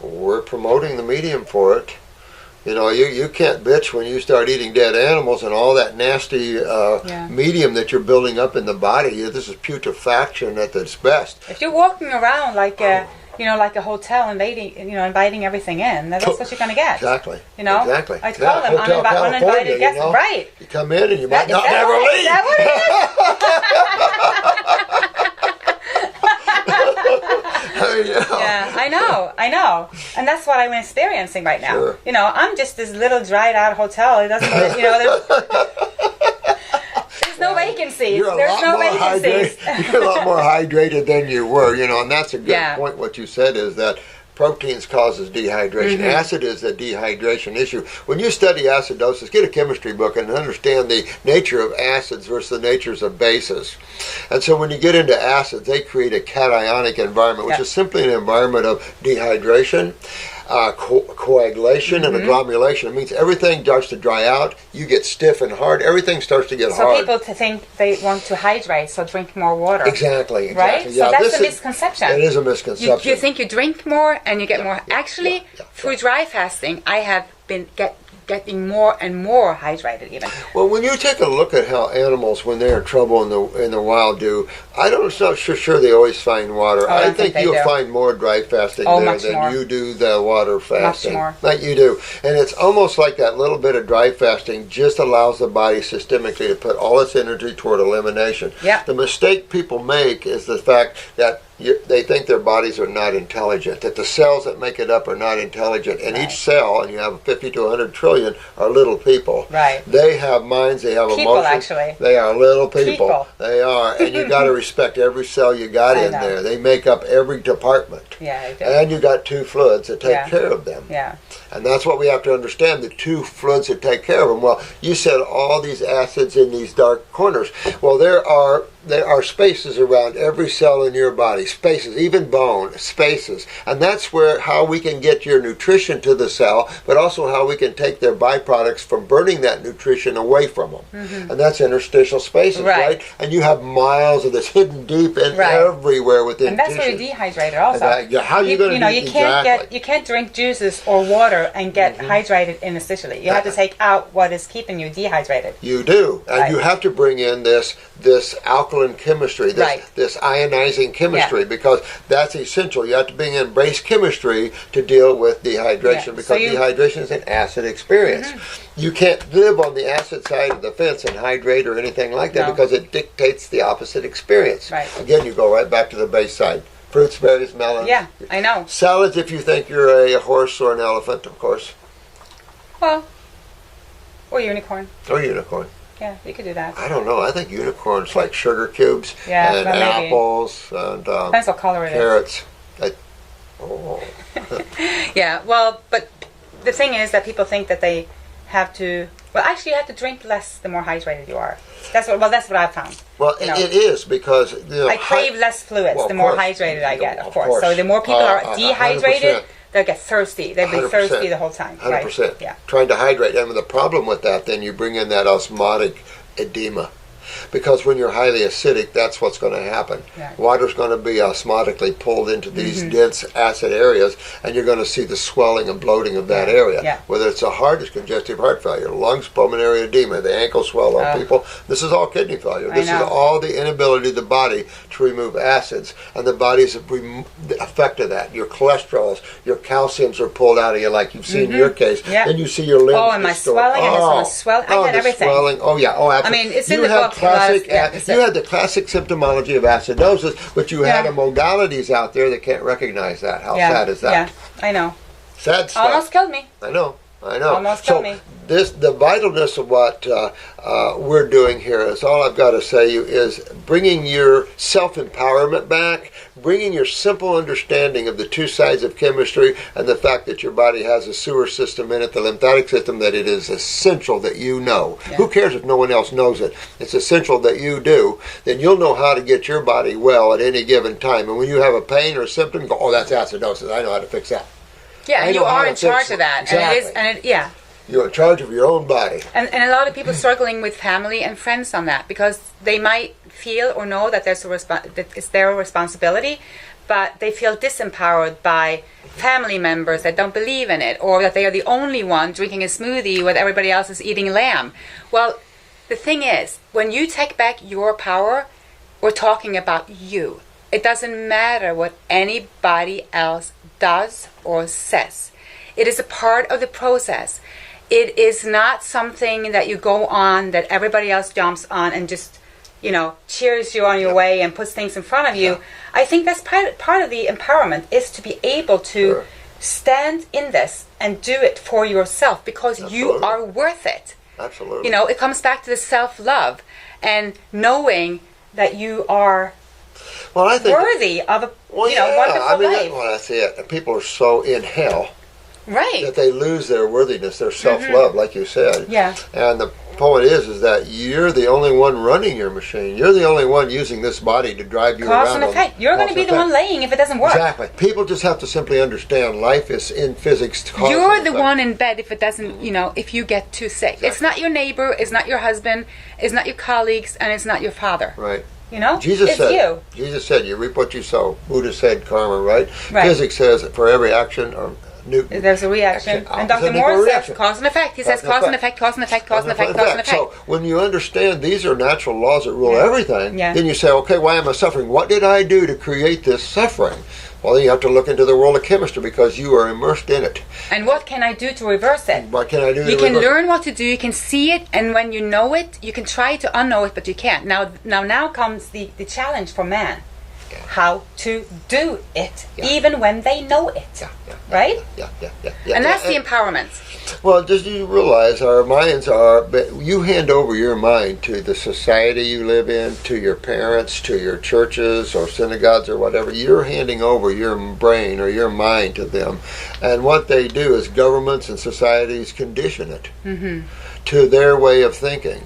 we're promoting the medium for it. You can't bitch when you start eating dead animals and all that nasty medium that you're building up in the body. This is putrefaction at its best.
If you're walking around like a hotel inviting everything in, that's what you're going to get.
Exactly.
Exactly. I call them uninvited guests. Right.
You come in and you might not never leave.
Is that what it is? Yeah, I know, and that's what I'm experiencing right now.
Sure.
I'm just this little dried out hotel. It doesn't, there's no vacancies. There's no vacancies.
You're a lot more hydrated than you were, and that's a good point. What you said is that proteins causes dehydration. Acid is a dehydration issue. When you study acidosis, get a chemistry book and understand the nature of acids versus the natures of bases. And so when you get into acids, they create a cationic environment, which is simply an environment of dehydration, coagulation, and agglomeration. It means everything starts to dry out. You get stiff and hard. Everything starts to get hard.
So people think they want to hydrate, so drink more water.
Exactly.
Right?
Yeah,
so that's a misconception.
It is a misconception.
You think you drink more and you get more. Actually, through dry fasting, I have been getting more and more hydrated even.
Well, when you take a look at how animals, when they're in trouble in the wild, do, I'm not sure they always find water. I think you'll find more dry fasting there than you do the water fasting.
Much more.
Like you do. And it's almost like that little bit of dry fasting just allows the body systemically to put all its energy toward elimination.
Yeah.
The mistake people make is the fact that they think their bodies are not intelligent, that the cells that make it up are not intelligent. And each cell, and you have 50 to 100 trillion, are little people.
Right.
They have minds, they have
people,
emotions.
Actually.
They are little people. They are. And you got to respect every cell you got in there. They make up every department.
Yeah, I do.
And you got two fluids that take care of them.
Yeah.
And that's what we have to understand, the two fluids that take care of them. Well, you said all these acids in these dark corners. Well, there are spaces around every cell in your body, spaces, even bone, spaces. And that's how we can get your nutrition to the cell, but also how we can take their byproducts from burning that nutrition away from them. And that's interstitial spaces, right? And you have miles of this hidden deep in everywhere within
And that's
tissue.
where you're dehydrated also.
How are you going to
you can't drink juices or water and get hydrated interstitially. You have to take out what is keeping you dehydrated.
You do. And you have to bring in this alkaline chemistry, this ionizing chemistry, because that's essential. You have to bring in base chemistry to deal with dehydration, because dehydration is an acid experience. You can't live on the acid side of the fence and hydrate or anything like that because it dictates the opposite experience.
Right.
Again, you go right back to the base side. Fruits, berries, melons.
Yeah, I know.
Salads if you think you're a horse or an elephant, of course.
Well, or unicorn.
Or unicorn.
Yeah, you could do that.
I don't know. I think unicorns like sugar cubes and apples and
depends what color it
carrots.
Yeah, well, but the thing is that people think that they have to. Well, actually, you have to drink less the more hydrated you are. That's what I've found.
Well, it is because
I crave less fluids the more hydrated I get, of course. So the more people are dehydrated, they'll get thirsty. They'll be
100%.
thirsty the whole time.
100%.
Right? Yeah.
Trying to hydrate. And the problem with that, then you bring in that osmotic edema. Because when you're highly acidic, that's what's going to happen.
Right.
Water's going to be osmotically pulled into these dense acid areas, and you're going to see the swelling and bloating of that area.
Yeah.
Whether it's a heart, it's congestive heart failure, lungs, pulmonary edema, the ankle swell on people. This is all kidney failure. This is all the inability of the body to remove acids, and the body's the effect of that. Your cholesterols, your calciums are pulled out of you, like you've seen in your case.
Yeah.
And you see your limbs.
Oh, and my swelling, and my swelling. I get everything.
Swelling. Oh, yeah. Oh, absolutely.
I mean, it's in the book.
You had the classic symptomology of acidosis, but you had modalities out there that can't recognize that. How sad is that?
Yeah, I know.
Sad stuff.
Almost killed me.
I know.
Almost killed me.
The vitalness of what we're doing here is, all I've got to say is bringing your self-empowerment back, bringing your simple understanding of the two sides of chemistry and the fact that your body has a sewer system in it, the lymphatic system, that it is essential that you know. Yeah. Who cares if no one else knows it? It's essential that you do. Then you'll know how to get your body well at any given time. And when you have a pain or a symptom, go, oh, that's acidosis. I know how to fix that.
Yeah, and you are in charge of that.
Exactly.
And
you're in charge of your own body.
And a lot of people struggling with family and friends on that, because they might feel or know that that it's their responsibility, but they feel disempowered by family members that don't believe in it, or that they are the only one drinking a smoothie while everybody else is eating lamb. Well, the thing is, when you take back your power, we're talking about you. It doesn't matter what anybody else does or says. It is a part of the process. It is not something that you go on that everybody else jumps on and just, cheers you on your way and puts things in front of you. I think that's part of the empowerment, is to be able to stand in this and do it for yourself, because you are worth it.
Absolutely.
It comes back to the self-love and knowing that you are worthy of a wonderful life.
Well, that's it. People are so in hell.
Right.
That they lose their worthiness, their self-love, like you said.
Yeah.
And the point is that you're the only one running your machine. You're the only one using this body to drive you around.
Cause and effect. You're going to be the one laying if it doesn't work.
Exactly. People just have to simply understand life is in physics.
You're the one in bed if it doesn't, if you get too sick. Exactly. It's not your neighbor, it's not your husband, it's not your colleagues, and it's not your father.
Right.
Jesus
said, you reap what you sow. Buddha said karma, right? Physics says for every action or Newton.
There's a reaction. And Dr. Morse says cause and effect. He says cause and effect, cause and effect, cause and effect, cause and effect.
So when you understand these are natural laws that rule everything, then you say, okay, why am I suffering? What did I do to create this suffering? Well, then you have to look into the world of chemistry, because you are immersed in it.
And what can I do to reverse it?
What can I do to reverse it?
You can learn what to do, you can see it, and when you know it, you can try to unknow it, but you can't. Now comes the challenge for man. How to do it, even when they know it, right?
Yeah.
And that's the empowerment.
Well, just you realize our minds are, but you hand over your mind to the society you live in, to your parents, to your churches or synagogues or whatever. You're handing over your brain or your mind to them. And what they do is governments and societies condition it to their way of thinking.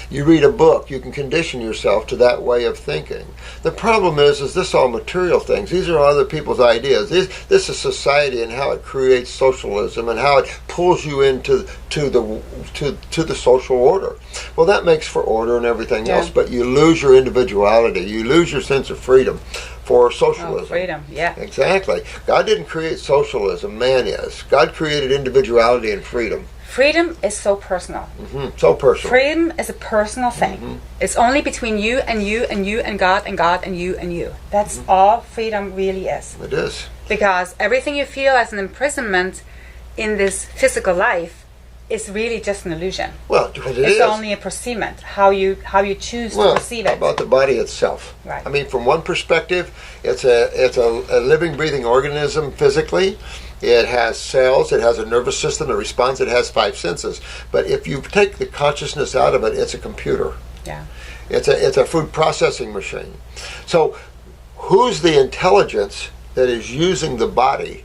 You read a book, you can condition yourself to that way of thinking. The problem is this all material things. These are other people's ideas. This is society and how it creates socialism and how it pulls you into the social order. Well, that makes for order and everything else, but you lose your individuality. You lose your sense of freedom for socialism.
Oh, freedom, yeah.
Exactly. God didn't create socialism, man is. God created individuality and freedom.
Freedom is so personal.
So personal.
Freedom is a personal thing. It's only between you and you and you and God and you and you. That's all freedom really is.
It is.
Because everything you feel as an imprisonment in this physical life is really just an illusion.
Well, it's
only a perceivement, how you choose to perceive it.
About the body itself.
Right.
I mean, from one perspective, it's a living, breathing organism physically. It has cells, it has a nervous system that responds, it has 5 senses. But if you take the consciousness out of it, it's a computer.
Yeah.
It's a food processing machine. So who's the intelligence that is using the body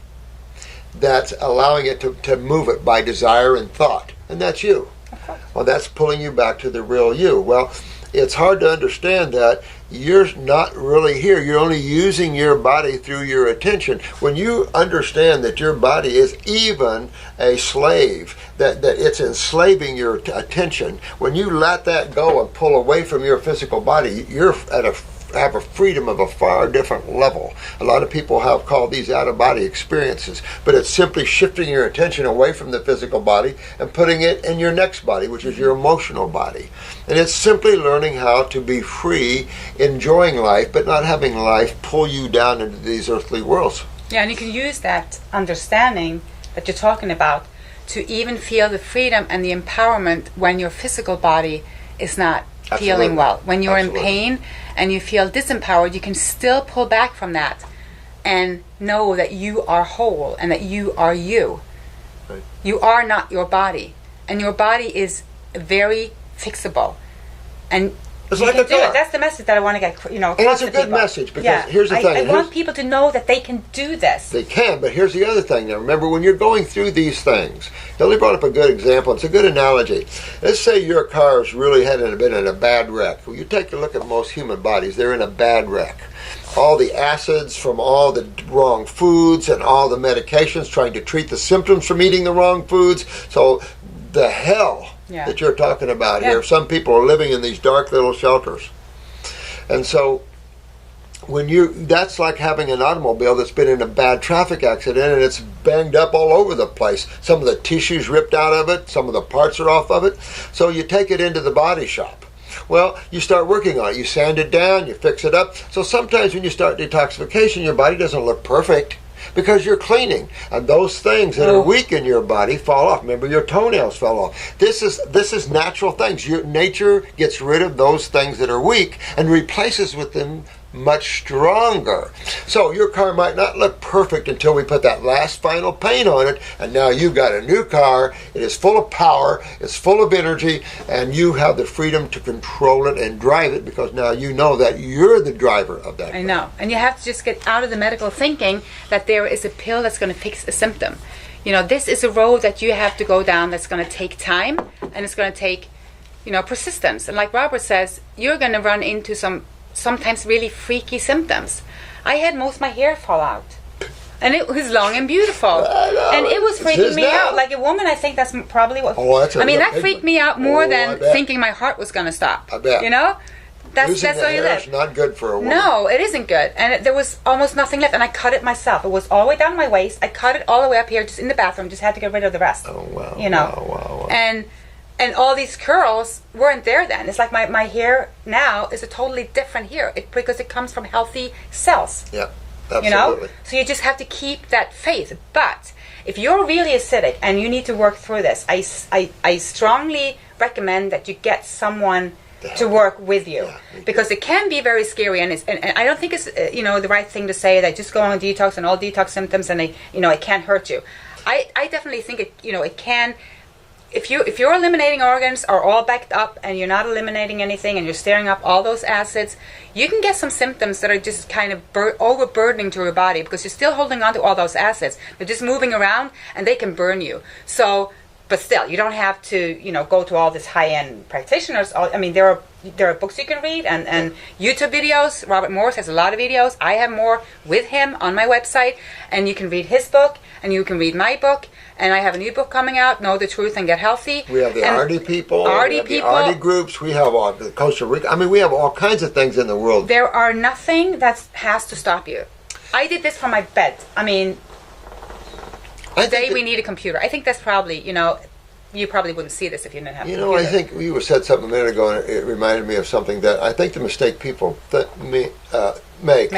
that's allowing it to move it by desire and thought? And that's you.
Of course.
Well, that's pulling you back to the real you. Well, it's hard to understand that you're not really here. You're only using your body through your attention. When you understand that your body is even a slave, that it's enslaving your attention, when you let that go and pull away from your physical body, you're have a freedom of a far different level. A lot of people have called these out-of-body experiences, but it's simply shifting your attention away from the physical body and putting it in your next body, which is your emotional body. And it's simply learning how to be free, enjoying life, but not having life pull you down into these earthly worlds.
Yeah, and you can use that understanding that you're talking about to even feel the freedom and the empowerment when your physical body is not feeling well. When you're in pain and you feel disempowered, you can still pull back from that and know that you are whole and that you are you.
Right.
You are not your body. And your body is very fixable. And
it's
you
like
can
a
do
car.
it. That's the message that I want to get across
And it's a good message, because here's the thing.
I want people to know that they can do this.
They can, but here's the other thing. Now, remember, when you're going through these things, Hilde brought up a good example. It's a good analogy. Let's say your car's really been in a bad wreck. Well, you take a look at most human bodies. They're in a bad wreck. All the acids from all the wrong foods and all the medications trying to treat the symptoms from eating the wrong foods. So the hell that you're talking about here, some people are living in these dark little shelters. And so that's like having an automobile that's been in a bad traffic accident and it's banged up all over the place. Some of the tissue's ripped out of it, some of the parts are off of it. So you take it into the body shop. Well, you start working on it. You sand it down, you fix it up. So sometimes when you start detoxification, your body doesn't look perfect because you're cleaning. And those things that are weak in your body fall off. Remember, your toenails fell off. This is natural things. Nature gets rid of those things that are weak and replaces with them much stronger. So your car might not look perfect until we put that last final paint on it, and now you've got a new car. It is full of power, it's full of energy, and you have the freedom to control it and drive it, because now you know that you're the driver of that car.
I know. And you have to just get out of the medical thinking that there is a pill that's going to fix a symptom. You know, this is a road that you have to go down that's going to take time, and it's going to take, persistence. And like Robert says, you're going to run into sometimes really freaky symptoms. I had most of my hair fall out, and it was long and beautiful, and it was freaking me out. Like a woman, I think that's probably what. That freaked me out more than thinking my heart was going to stop.
I bet.
That's how you live.
It's not good for a woman.
No, it isn't good, and there was almost nothing left, and I cut it myself. It was all the way down my waist. I cut it all the way up here, just in the bathroom. Just had to get rid of the rest.
Oh wow!
Wow. And all these curls weren't there then. It's like my hair now is a totally different hair because it comes from healthy cells.
Yeah, absolutely.
So you just have to keep that faith. But if you're really acidic and you need to work through this, I strongly recommend that you get someone to work with you, because it can be very scary, and I don't think it's the right thing to say that just go on detox and all detox symptoms and it can't hurt you. I definitely think it can. If your eliminating organs are all backed up and you're not eliminating anything and you're stirring up all those acids, you can get some symptoms that are just kind of overburdening to your body, because you're still holding on to all those acids. They're just moving around and they can burn you. So, but still, you don't have to go to all this high-end practitioners. There are books you can read and YouTube videos. Robert Morse has a lot of videos. I have more with him on my website, and you can read his book and you can read my book. And I have a new book coming out, Know the Truth and Get Healthy.
We have the ARDI people. The ARDI groups. We have all the Costa Rica. We have all kinds of things in the world.
There are nothing that has to stop you. I did this from my bed. Today we need a computer. I think that's probably, you probably wouldn't see this if you didn't have a computer.
I think you said something a minute ago, and it reminded me of something that I think the mistake people make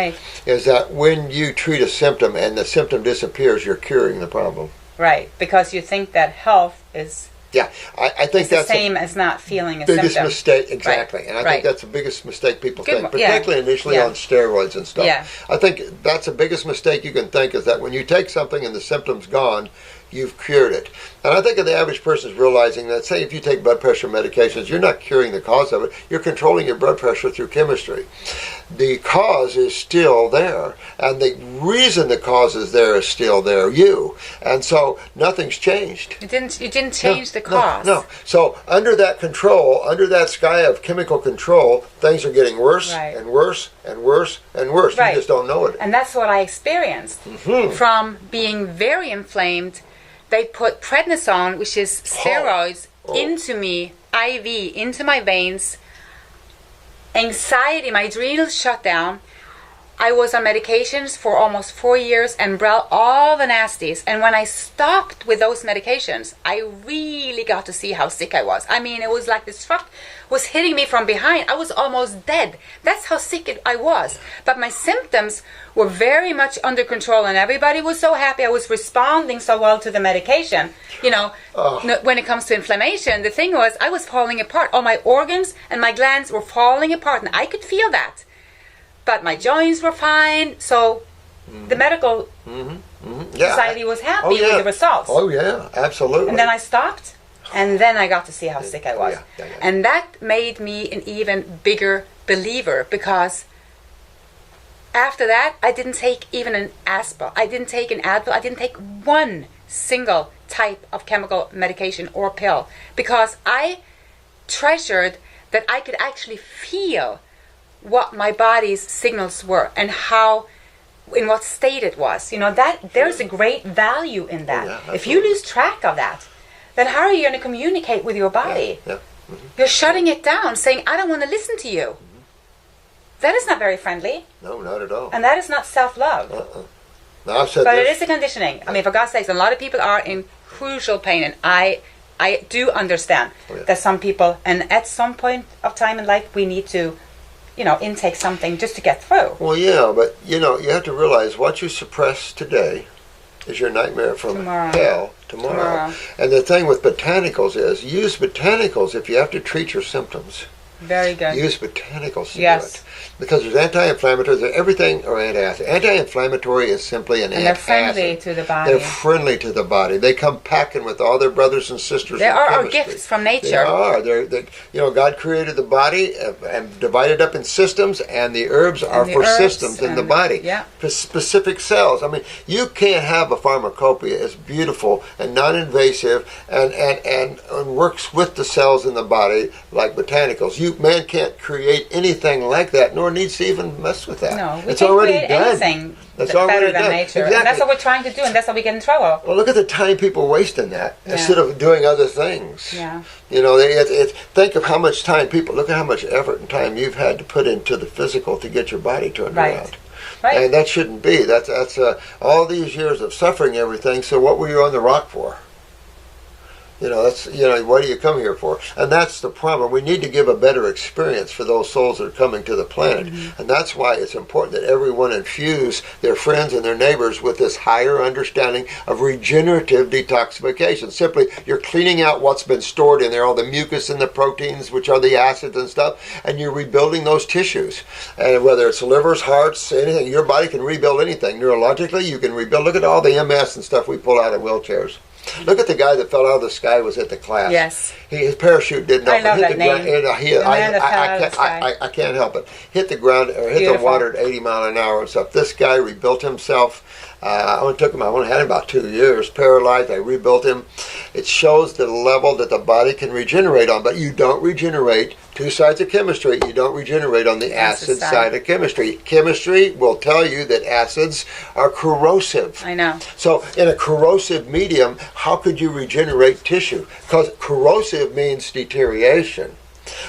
is that when you treat a symptom and the symptom disappears, you're curing the problem.
Right, because you think that health is
I think that's
the same as not feeling a
biggest
symptom.
Mistake, exactly. And I think that's the biggest mistake people think, particularly initially on steroids and stuff. I think that's the biggest mistake you can think, is that when you take something and the symptom's gone, you've cured it. And I think the average person is realizing that, say, if you take blood pressure medications, you're not curing the cause of it. You're controlling your blood pressure through chemistry. The cause is still there. And the reason the cause is there is still there, you. And so nothing's changed.
You didn't change the cause.
No. So under that control, under that sky of chemical control, things are getting worse and worse and worse and worse. You just don't know it.
And that's what I experienced. From being very inflamed, they put prednisone, which is steroids, into me, IV, into my veins. Anxiety, my adrenals shut down. I was on medications for almost 4 years and brought all the nasties. And when I stopped with those medications, I really got to see how sick I was. I mean, it was like this truck was hitting me from behind. I was almost dead. That's how sick I was. But my symptoms were very much under control, and everybody was so happy I was responding so well to the medication. You know, when it comes to inflammation, the thing was I was falling apart. All my organs and my glands were falling apart, and I could feel that. But my joints were fine, so the medical society was happy with the results.
Oh yeah, absolutely.
And then I stopped, and then I got to see how sick I was. And that made me an even bigger believer, because after that, I didn't take even an aspirin. I didn't take an Advil. I didn't take one single type of chemical medication or pill, because I treasured that I could actually feel what my body's signals were and how, in what state it was. You know, that there's a great value in that. If you lose track of that, then how are you going to communicate with your body? You're shutting it down, saying, I don't want to listen to you. That is not very friendly.
No, not at all.
And that is not self-love.
No, I've said
but
this.
It is a conditioning. I mean, for God's sakes, a lot of people are in crucial pain, and I do understand that some people, and at some point of time in life, we need to, you know, intake something just to get through.
Well, yeah, but, you know, you have to realize what you suppress today is your nightmare from hell tomorrow. And the thing with botanicals is, use botanicals if you have to treat your symptoms.
Very good.
Use botanicals to do it. Because there's anti-inflammatories, there's everything, or anti-acid. Anti-inflammatory is simply an antacid.
They're friendly to the body.
They're friendly to the body. They come packing with all their brothers and sisters.
They
in
are
chemistry.
our gifts from nature.
They are. You know, God created the body and divided up in systems, and the herbs are for systems in the body. For specific cells. I mean, you can't have a pharmacopoeia as beautiful and non-invasive and works with the cells in the body like botanicals. Man can't create anything like that, nor needs to even mess with that.
No, we
it's
can't
already
create
done.
anything
that's
better than nature.
Exactly.
And that's what we're trying to do, and that's how we get in trouble.
Well, look at the time people waste in that instead of doing other things. You know, think of how much time look at how much effort and time you've had to put into the physical to get your body turned around. And that shouldn't be. That's all these years of suffering everything. So what were you on the rock for? You know, what do you come here for? And that's the problem. We need to give a better experience for those souls that are coming to the planet. And that's why it's important that everyone infuse their friends and their neighbors with this higher understanding of regenerative detoxification. Simply, you're cleaning out what's been stored in there, all the mucus and the proteins, which are the acids and stuff, and you're rebuilding those tissues. And whether it's livers, hearts, anything, your body can rebuild anything. Neurologically, you can rebuild. Look at all the MS and stuff we pull out of wheelchairs. Look at the guy that fell out of the sky, was at the class.
Yes.
His parachute didn't open.
I love that name.
I can't help it. Hit the ground, or hit the water at 80 miles an hour and stuff. This guy rebuilt himself. I only had him about 2 years, paralyzed. I rebuilt him. It shows the level that the body can regenerate on, but you don't regenerate two sides of chemistry. You don't regenerate on the acid side of chemistry. Chemistry will tell you that acids are corrosive.
I know.
So in a corrosive medium, how could you regenerate tissue? Because corrosive means deterioration.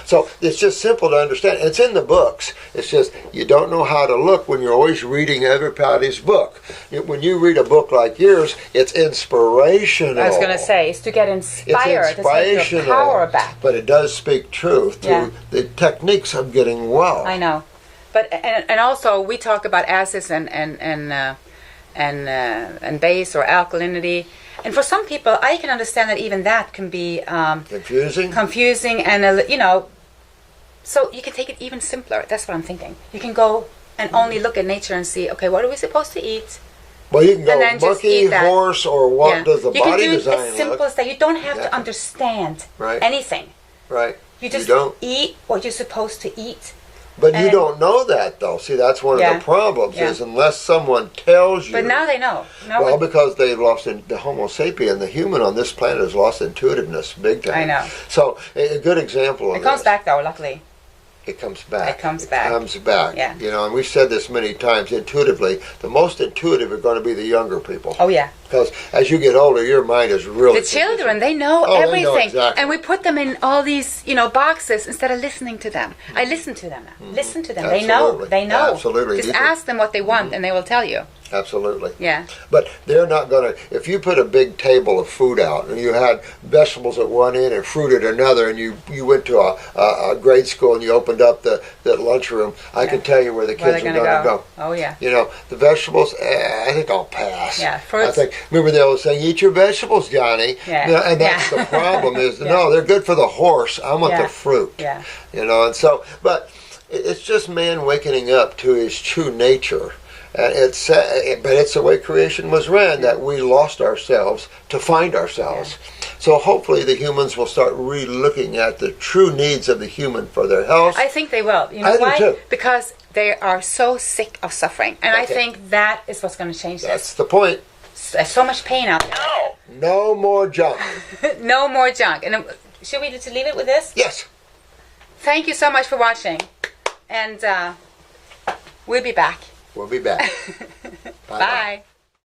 So it's just simple to understand. It's in the books. It's just you don't know how to look when you're always reading everybody's book. When you read a book like yours, it's inspirational.
I was going to say, it's to get inspired.
It's inspirational.
To take your power back.
But it does speak truth to the techniques of getting well.
I know. But and also we talk about acids and base or alkalinity. And for some people, I can understand that even that can be confusing, and you know, so you can take it even simpler. That's what I'm thinking. You can go and only look at nature and see, okay, what are we supposed to eat?
Well, you can go
and then just
monkey,
eat that.
horse, or what does the
you
body
can do
design
it as simple
look?
as that. You don't have to
Exactly.
understand
Right.
anything.
Right.
You just
don't.
eat what you're supposed to eat.
But you
and-
don't know that, though. See, that's one of the problems is unless someone tells you.
But now they know. Now
Well, because they've lost the Homo sapien, the human on this planet has lost intuitiveness big time.
I know.
So a good example of
it comes
this,
back though, luckily.
It comes back.
It comes back.
It comes back.
Yeah.
You know, and we've said this many times intuitively. The most intuitive are going to be the younger people.
Oh yeah.
Because as you get older, your mind is really.
The children, they know
Oh, they
everything,
know exactly.
and we put them in all these, boxes instead of listening to them. I listen to them now. Listen to them.
Absolutely.
They know. They know.
Absolutely.
Just
You can-
ask them what they want, and they will tell you.
Absolutely.
Yeah.
But they're not going to, if you put a big table of food out and you had vegetables at one end and fruit at another, and you went to a grade school and you opened up the lunchroom, I can tell you where the
Where
kids
they're
are going to go.
Oh yeah.
You know, the vegetables, I think I'll pass.
Yeah, fruits.
I think, remember they always saying, eat your vegetables, Johnny.
Yeah.
You know, and that's the problem is, no, they're good for the horse. I want the fruit.
Yeah.
You know, and so, but it's just man waking up to his true nature. But it's the way creation was ran, that we lost ourselves to find ourselves. So hopefully the humans will start re-looking at the true needs of the human for their health.
I think they will. You know
I do
why?
too.
Because they are so sick of suffering, and I
Okay.
think that is what's going to change
That's
this.
the point.
There's so much pain out
No.
No more junk.
there. No more junk. And should we just leave it with this?
Yes.
Thank you so much for watching, and we'll be back.
We'll be back. Bye-bye.
Bye.